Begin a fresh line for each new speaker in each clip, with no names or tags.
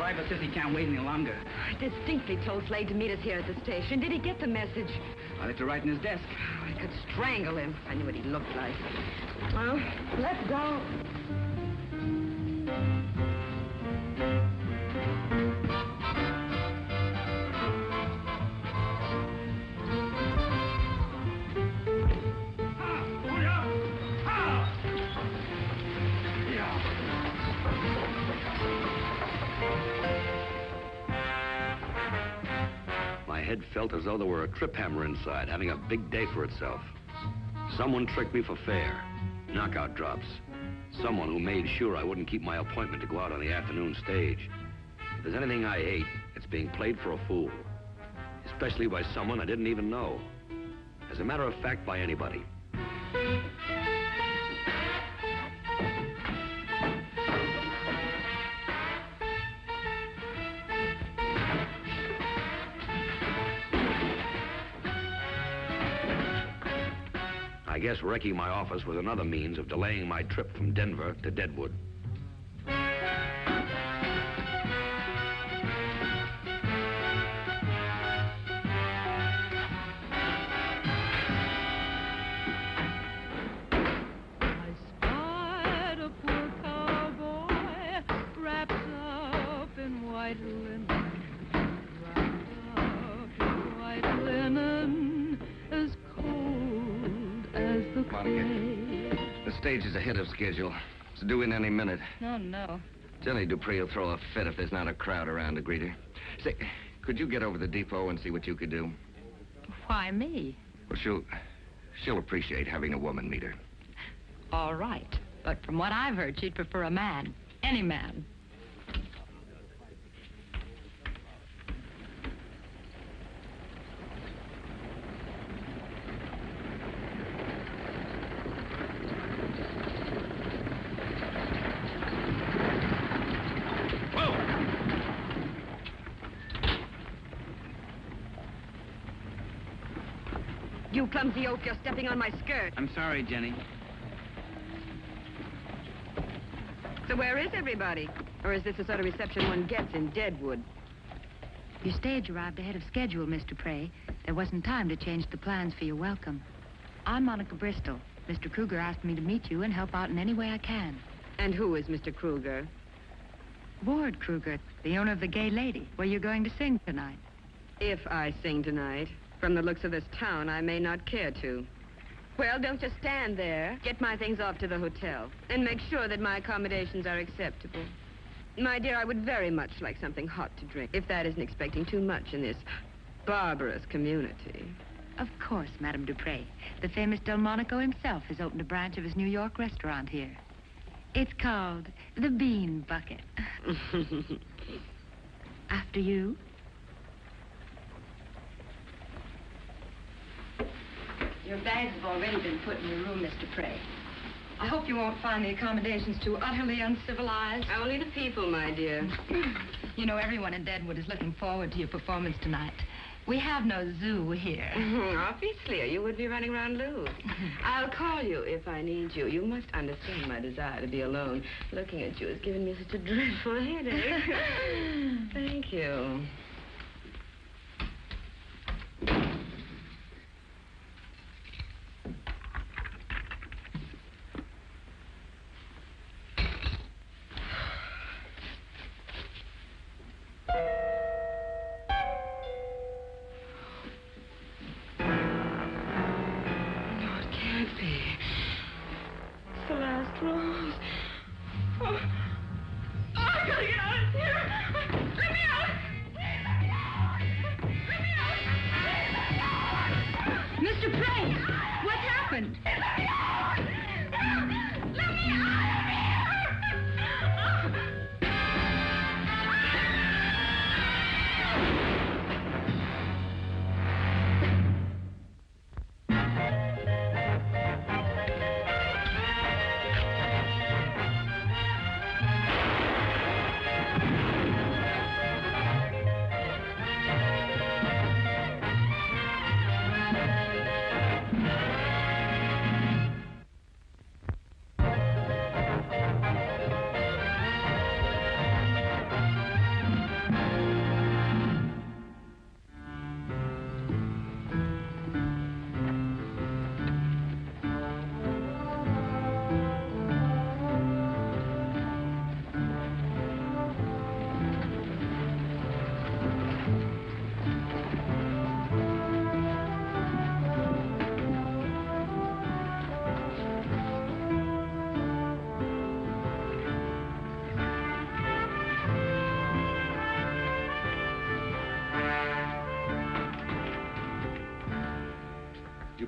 driver says he can't wait any longer.
I distinctly told Slade to meet us here at the station. Did he get the message?
I left it right in his desk.
I could strangle him if I knew what he looked like. Well, let's go.
Head felt as though there were a trip hammer inside, having a big day for itself. Someone tricked me for fair. Knockout drops. Someone who made sure I wouldn't keep my appointment to go out on the afternoon stage. If there's anything I hate, it's being played for a fool. Especially by someone I didn't even know. As a matter of fact, by anybody. I guess wrecking my office was another means of delaying my trip from Denver to Deadwood. The stage is ahead of schedule. It's due in any minute.
Oh, no.
Jenny DuPree will throw a fit if there's not a crowd around to greet her. Say, could you get over to the depot and see what you could do?
Why me?
Well, she'll appreciate having a woman meet her.
All right. But from what I've heard, she'd prefer a man. Any man. You clumsy oaf, you're stepping on my skirt.
I'm sorry, Jenny.
So where is everybody? Or is this the sort of reception one gets in Deadwood?
Your stage arrived ahead of schedule, Miss DuPree. There wasn't time to change the plans for your welcome. I'm Monica Bristol. Mr. Kruger asked me to meet you and help out in any way I can.
And who is Mr. Kruger?
Ward Kruger, the owner of the Gay Lady, where you're going to sing tonight.
If I sing tonight. From the looks of this town, I may not care to. Well, don't just stand there. Get my things off to the hotel. And make sure that my accommodations are acceptable. My dear, I would very much like something hot to drink, if that isn't expecting too much in this barbarous community.
Of course, Madame DuPree. The famous Delmonico himself has opened a branch of his New York restaurant here. It's called the Bean Bucket. After you.
Your bags have already been put in your room, Miss DuPree. I hope you won't find the accommodations too utterly uncivilized. Only the people, my dear.
You know, everyone in Deadwood is looking forward to your performance tonight. We have no zoo here.
Obviously, you would be running around loose. I'll call you if I need you. You must understand my desire to be alone. Looking at you is giving me such a dreadful headache. Thank you.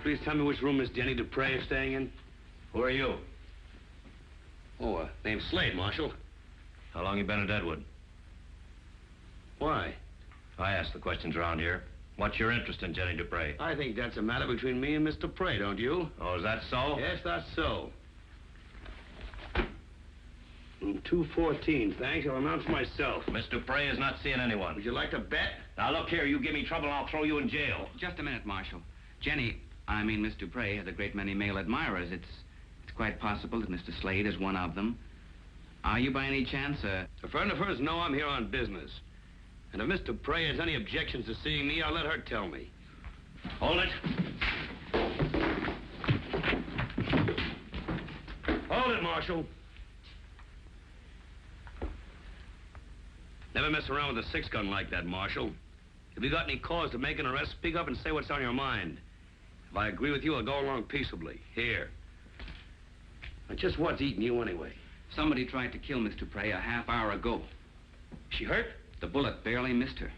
please tell me which room Miss Jenny DuPree is staying in?
Who are you?
Oh, name's Slade, Marshal.
How long you been at Deadwood?
Why?
I ask the questions around here. What's your interest in Jenny DuPree?
I think that's a matter between me and Miss DuPree, don't you?
Oh, is that so?
Yes, that's so. Room 214, thanks. I'll announce myself.
Miss DuPree is not seeing anyone.
Would you like to bet?
Now, look here. You give me trouble and I'll throw you in jail.
Just a minute, Marshal. Jenny, I mean Miss DuPree, has a great many male admirers. It's quite possible that Mr. Slade is one of them. Are you by any chance
A friend of hers? No, I'm here on business. And if Miss DuPree has any objections to seeing me, I'll let her tell me.
Hold it.
Hold it, Marshal. Never mess around with a six-gun like that, Marshal. If you got any cause to make an arrest, speak up and say what's on your mind. If I agree with you, I'll go along peaceably. Here. Now, just what's eating you anyway?
Somebody tried to kill Miss DuPree a half hour ago.
She hurt?
The bullet barely missed her.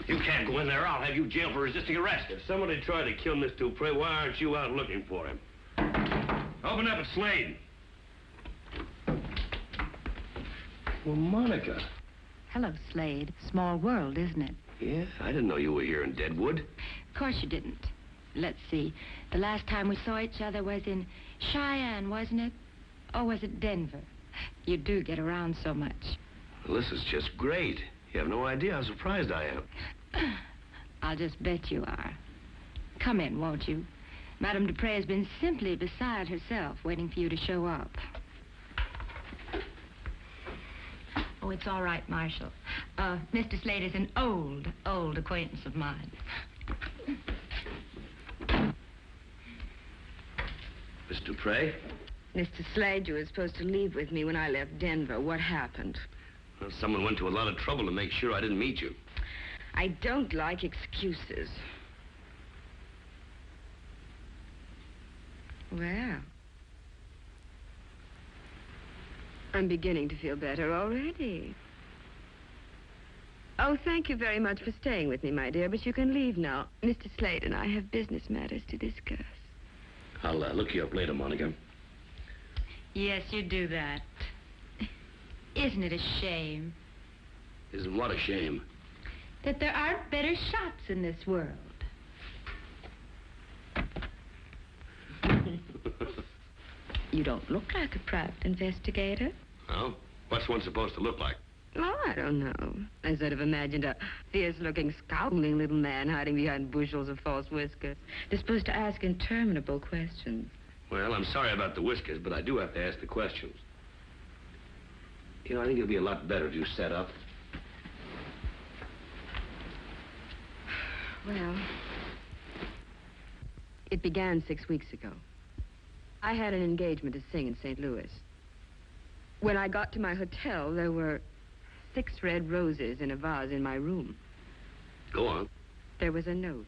You can't go in there. I'll have you jailed for resisting arrest. If somebody tried to kill Miss DuPree, why aren't you out looking for him? Open up, it's Slade. Well, Monica.
Hello, Slade. Small world, isn't it?
Yeah, I didn't know you were here in Deadwood.
Of course you didn't. Let's see. The last time we saw each other was in Cheyenne, wasn't it? Or was it Denver? You do get around so much.
Well, this is just great. You have no idea how surprised I am.
I'll just bet you are. Come in, won't you? Madame DuPree has been simply beside herself, waiting for you to show up. Oh, it's all right, Marshal. Mr. Slade is an old acquaintance of mine.
Miss DuPree?
Mr. Slade, you were supposed to leave with me when I left Denver. What happened?
Well, someone went to a lot of trouble to make sure I didn't meet you.
I don't like excuses. Well, I'm beginning to feel better already. Oh, thank you very much for staying with me, my dear, but you can leave now. Mr. Slade and I have business matters to discuss.
I'll look you up later, Monica.
Yes, you do that. Isn't it a shame
Isn't what a shame?
that there aren't better shots in this world? You don't look like a private investigator.
Oh? What's one supposed to look like?
Oh, I don't know. I sort of imagined a fierce-looking, scowling little man hiding behind bushels of false whiskers. They're supposed to ask interminable questions.
Well, I'm sorry about the whiskers, but I do have to ask the questions. You know, I think it'd be a lot better if you sat up.
Well, it began 6 weeks ago. I had an engagement to sing in St. Louis. When I got to my hotel, there were 6 red roses in a vase in my room.
Go on.
There was a note.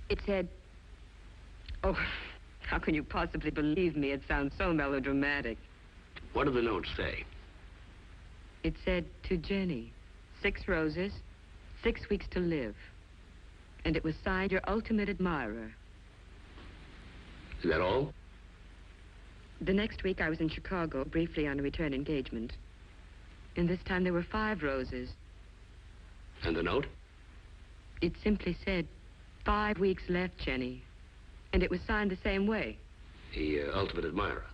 It said, oh, how can you possibly believe me? It sounds so melodramatic.
What did the note say?
It said, to Jenny, 6 roses, 6 weeks to live. And it was signed, your ultimate admirer.
Is that all?
The next week, I was in Chicago, briefly on a return engagement. And this time, there were 5 roses.
And the note?
It simply said, 5 weeks left, Jenny. And it was signed the same way.
The ultimate admirer.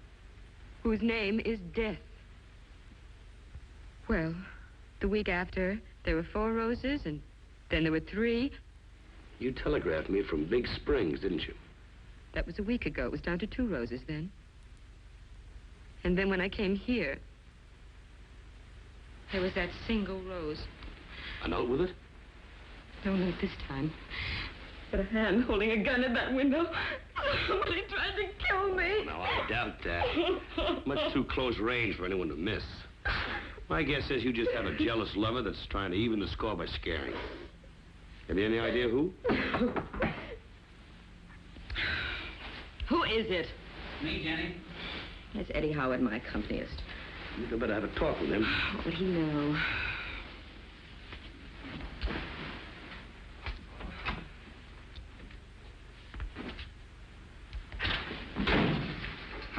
Whose name is Death. Well, the week after, there were 4 roses, and then there were 3.
You telegraphed me from Big Springs, didn't you?
That was a week ago. It was down to 2 roses then. And then when I came here, there was that single rose.
A note with it?
No note this time. But a hand holding a gun at that window. Somebody tried to kill me.
Oh, no, I doubt that. Much too close range for anyone to miss. My guess is you just have a jealous lover that's trying to even the score by scaring. Have you any idea who?
Who is it?
Me, Jenny.
It's Eddie Howard, my accompanist.
You'd better have a talk with him.
What would he know?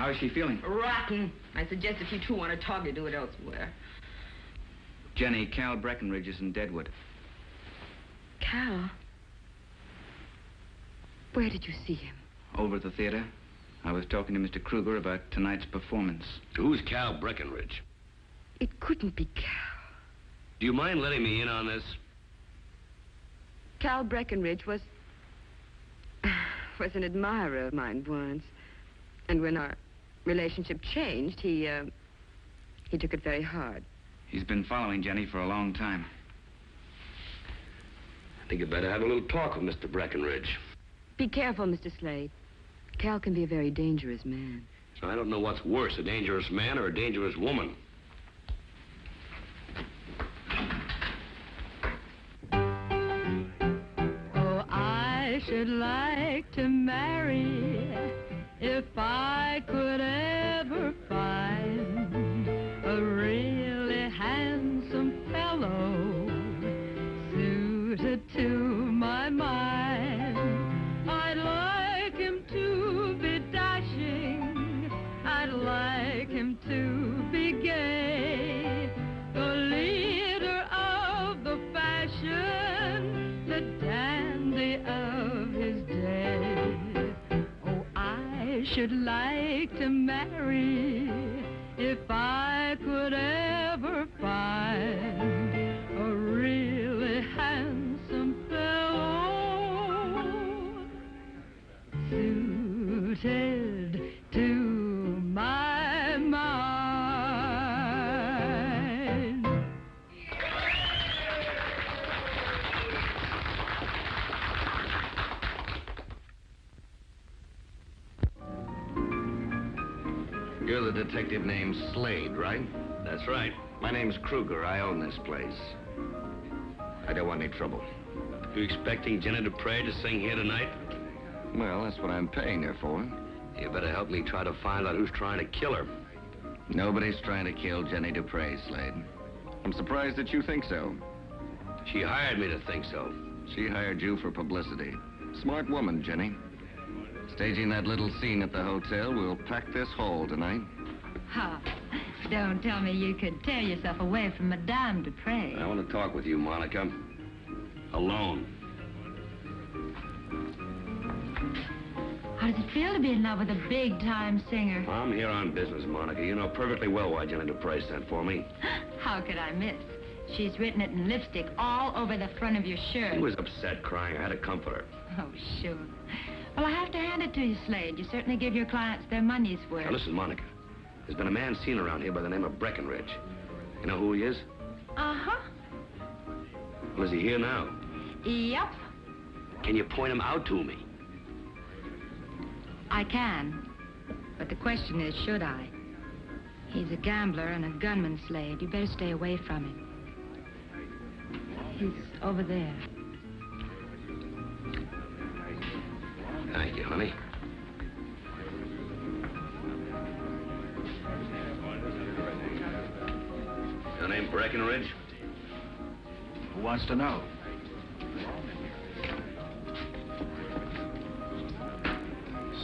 How is she feeling?
Rotten. I suggest if you two want to talk, you do it elsewhere.
Jenny, Cal Breckenridge is in Deadwood.
Cal? Where did you see him?
Over at the theater. I was talking to Mr. Kruger about tonight's performance.
Who's Cal Breckenridge?
It couldn't be Cal.
Do you mind letting me in on this?
Cal Breckenridge was an admirer of mine once. And when our relationship changed, he took it very hard.
He's been following Jenny for a long time.
I think you'd better have a little talk with Mr. Breckenridge.
Be careful, Mr. Slade. Cal can be a very dangerous man.
So I don't know what's worse, a dangerous man or a dangerous woman.
Oh, I should like to marry if I could ever find a really handsome fellow suited to my mind. I'd like him to be dashing, I'd like him to be gay, the leader of the fashion, the dandy of his day. Oh, I should like to marry if I could ever find a really handsome fellow suited to my mind.
You're the detective named Slade, right? That's right. My name's Kruger. I own this place. I don't want any trouble.
You expecting Jenny DuPree to sing here tonight?
Well, that's what I'm paying her for. You better help me try to find out who's trying to kill her. Nobody's trying to kill Jenny DuPree, Slade. I'm surprised that you think so. She hired me to think so. She hired you for publicity. Smart woman, Jenny. Staging that little scene at the hotel, we'll pack this hall tonight.
Ha! Don't tell me you could tear yourself away from Madame DuPree.
I want to talk with you, Monica. Alone.
How does it feel to be in love with a big-time singer?
I'm here on business, Monica. You know perfectly well why Jenny DuPree sent for me.
How could I miss? She's written it in lipstick all over the front of your shirt.
She was upset, crying. I had to comfort her.
Oh, sure. Well, I have to hand it to you, Slade. You certainly give your clients their money's worth.
Now, listen, Monica. There's been a man seen around here by the name of Breckenridge. You know who he is?
Uh-huh.
Well, is he here now?
Yep.
Can you point him out to me?
I can. But the question is, should I? He's a gambler and a gunman, Slade. You better stay away from him. He's over there.
Thank you, honey. Your name Breckenridge?
Who wants to know?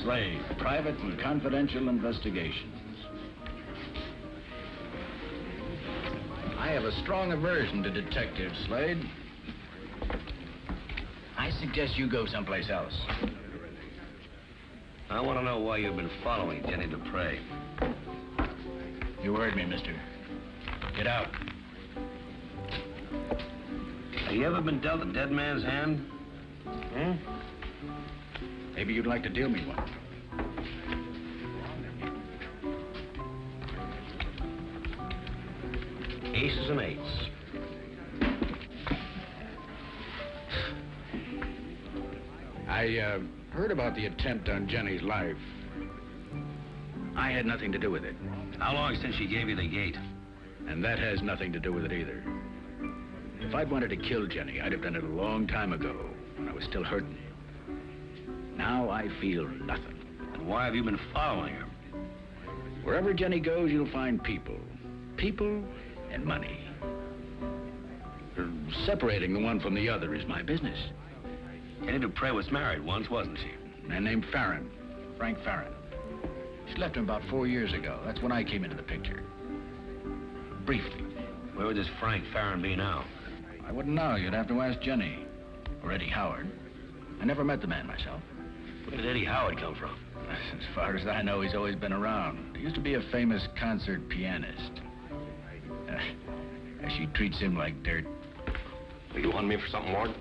Slade, private and confidential investigations. I have a strong aversion to detectives, Slade. I suggest you go someplace else.
I want to know why you've been following Jenny DuPree.
You heard me, mister. Get out.
Have you ever been dealt a dead man's hand?
Hmm? Maybe you'd like to deal me one.
Aces and eights.
I heard about the attempt on Jenny's life. I had nothing to do with it.
How long since she gave you the gate?
And that has nothing to do with it either. If I'd wanted to kill Jenny, I'd have done it a long time ago, when I was still hurting. Now I feel nothing.
And why have you been following her?
Wherever Jenny goes, you'll find people. People and money. Separating the one from the other is my business.
Jenny DuPree was married once, wasn't she?
A man named Farron. Frank Farron. She left him about 4 years ago. That's when I came into the picture. Briefly.
Where would this Frank Farron be now?
I wouldn't know. You'd have to ask Jenny. Or Eddie Howard. I never met the man myself.
Where did Eddie Howard come from?
As far as I know, he's always been around. He used to be a famous concert pianist. She treats him like dirt.
You want me for something, Ward?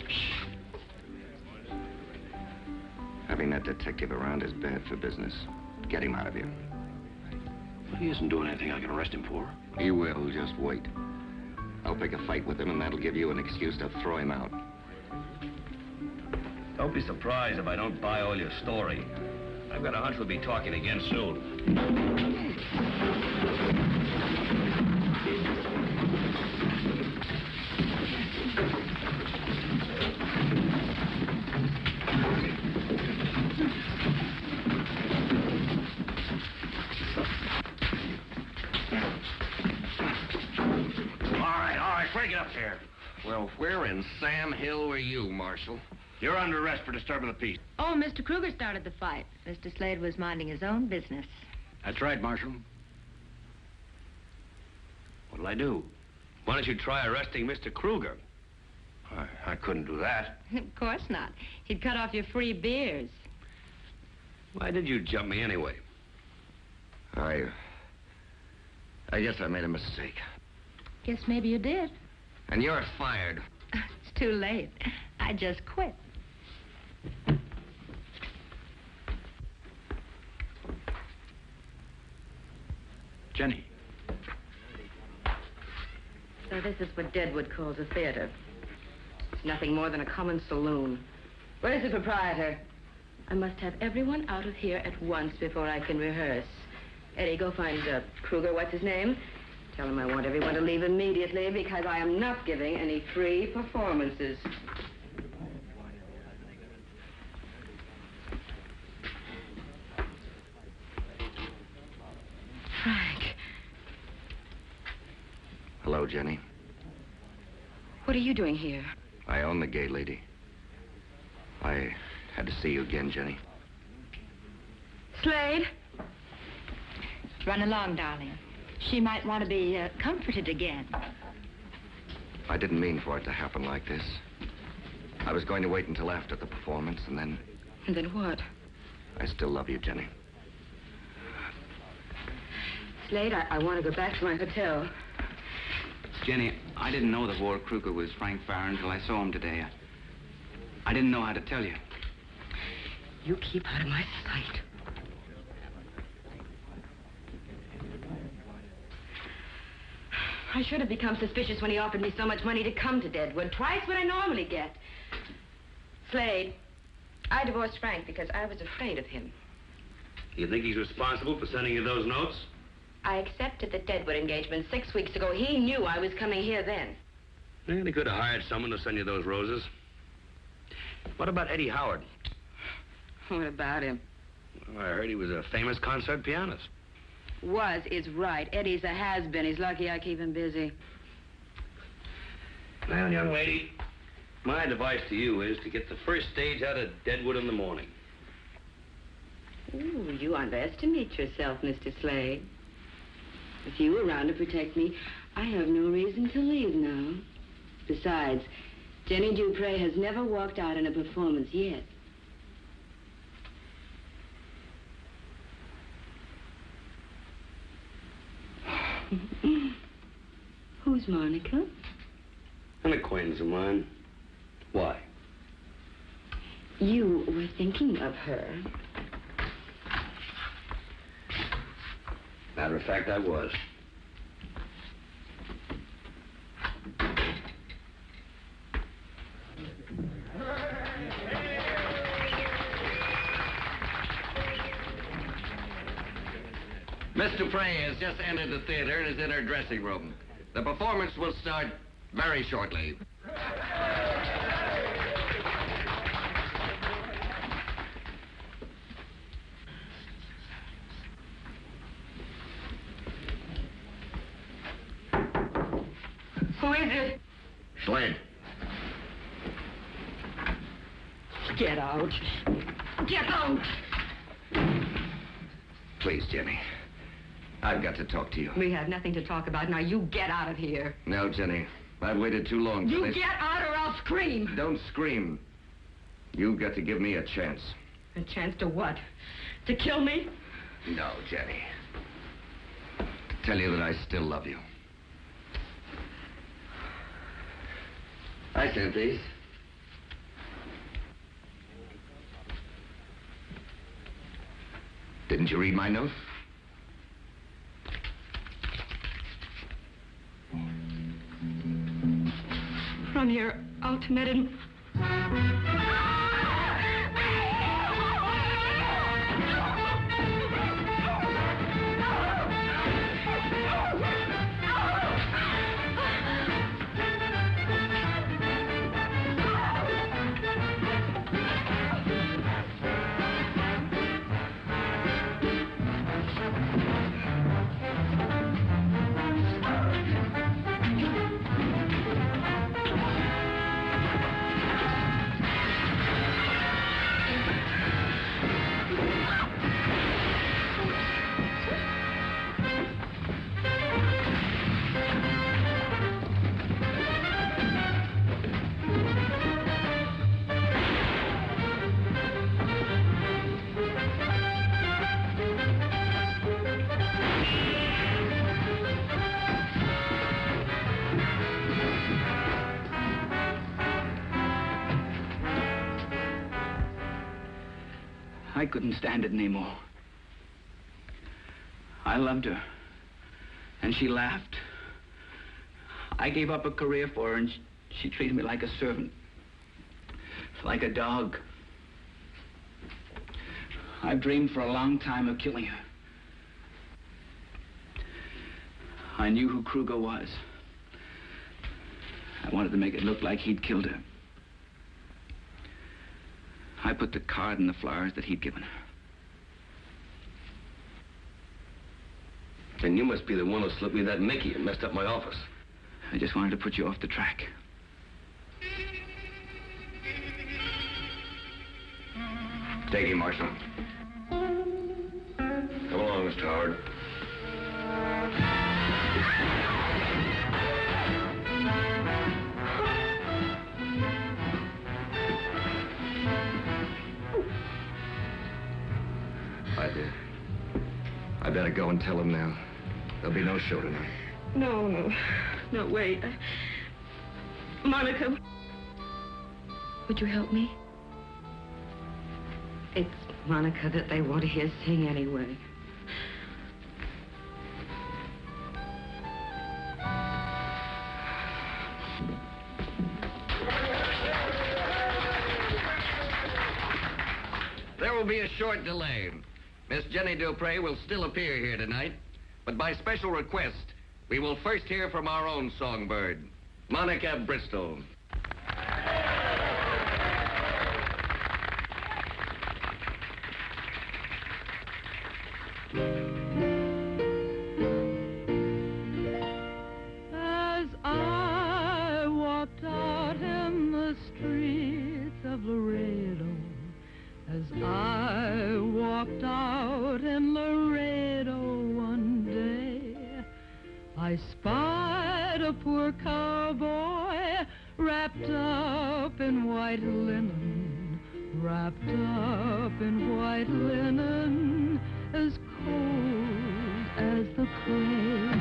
Having that detective around is bad for business. Get him out of here.
He isn't doing anything I can arrest him for.
He will, just wait. I'll pick a fight with him, and that'll give you an excuse to throw him out.
Don't be surprised if I don't buy all your story. I've got a hunch we'll be talking again soon. All right, break it up here.
Well, where in Sam Hill were you, Marshal?
You're under arrest for disturbing the peace.
Oh, Mr. Kruger started the fight. Mr. Slade was minding his own business.
That's right, Marshal.
What'll I do? Why don't you try arresting Mr. Kruger? I couldn't do that.
Of course not. He'd cut off your free beers.
Why did you jump me anyway?
I guess I made a mistake.
Guess maybe you did.
And you're fired.
It's too late. I just quit.
Jenny.
So this is what Deadwood calls a theater. It's nothing more than a common saloon. Where's the proprietor? I must have everyone out of here at once before I can rehearse. Eddie, go find Kruger, what's his name? Tell him I want everyone to leave immediately because I am not giving any free performances. Frank.
Hello, Jenny.
What are you doing here?
I own the gay lady. I had to see you again, Jenny.
Slade?
Run along, darling. She might want to be comforted again.
I didn't mean for it to happen like this. I was going to wait until after the performance, and then...
And then what?
I still love you, Jenny.
Slade, I want to go back to my hotel.
Jenny, I didn't know that Ward Kruger was Frank Farron until I saw him today. I didn't know how to tell you.
You keep out of my sight. I should have become suspicious when he offered me so much money to come to Deadwood. Twice what I normally get. Slade, I divorced Frank because I was afraid of him.
You think he's responsible for sending you those notes?
I accepted the Deadwood engagement 6 weeks ago. He knew I was coming here then.
And he could have hired someone to send you those roses. What about Eddie Howard?
What about him?
Well, I heard he was a famous concert pianist.
Was is right. Eddie's a has-been. He's lucky I keep him busy.
Well, young lady, my advice to you is to get the first stage out of Deadwood in the morning.
Ooh, you underestimate yourself, Mr. Slade. If you were around to protect me, I have no reason to leave now. Besides, Jenny DuPree has never walked out in a performance yet. Who's Monica?
An acquaintance of mine. Why?
You were thinking of her.
Matter of fact, I was.
Miss DuPree has just entered the theater and is in her dressing room. The performance will start very shortly.
Who is it?
Slade.
Get out. Get out!
Please, Jenny. I've got to talk to you.
We have nothing to talk about. Now, you get out of here.
No, Jenny. I've waited too long for this.
You get out or I'll scream.
Don't scream. You've got to give me a chance.
A chance to what? To kill me?
No, Jenny. To tell you that I still love you. I sent these. Didn't you read my note?
From your ultimatum.
I couldn't stand it anymore. I loved her, and she laughed. I gave up a career for her, and she treated me like a servant, like a dog. I've dreamed for a long time of killing her. I knew who Gruber was. I wanted to make it look like he'd killed her. I put the card in the flowers that he'd given her.
And you must be the one who slipped me that Mickey and messed up my office.
I just wanted to put you off the track.
Take him, Marshal.
Come along, Mr. Howard.
I better go and tell him now. There'll be no show tonight.
No, wait. Monica, would you help me? It's Monica that they want to hear sing anyway.
There will be a short delay. Miss Jenny DuPree will still appear here tonight, but by special request, we will first hear from our own songbird, Monica Bristol.
As I walked out in the streets of Laredo, as I walked out in Laredo one day, I spied a poor cowboy wrapped up in white linen, wrapped up in white linen, as cold as the grave.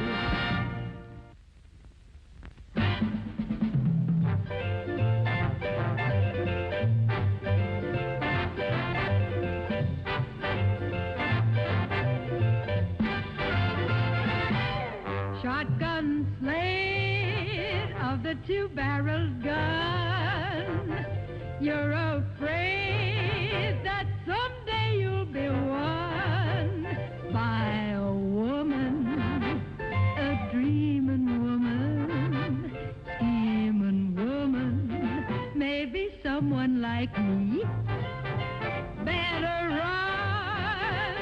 Shotgun Slade of the two-barreled gun, you're afraid that someday you'll be won by a woman, a dreaming woman, scheming woman, maybe someone like me. Better run,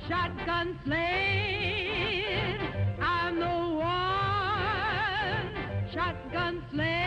Shotgun Slade, I'm the one, Shotgun Slade.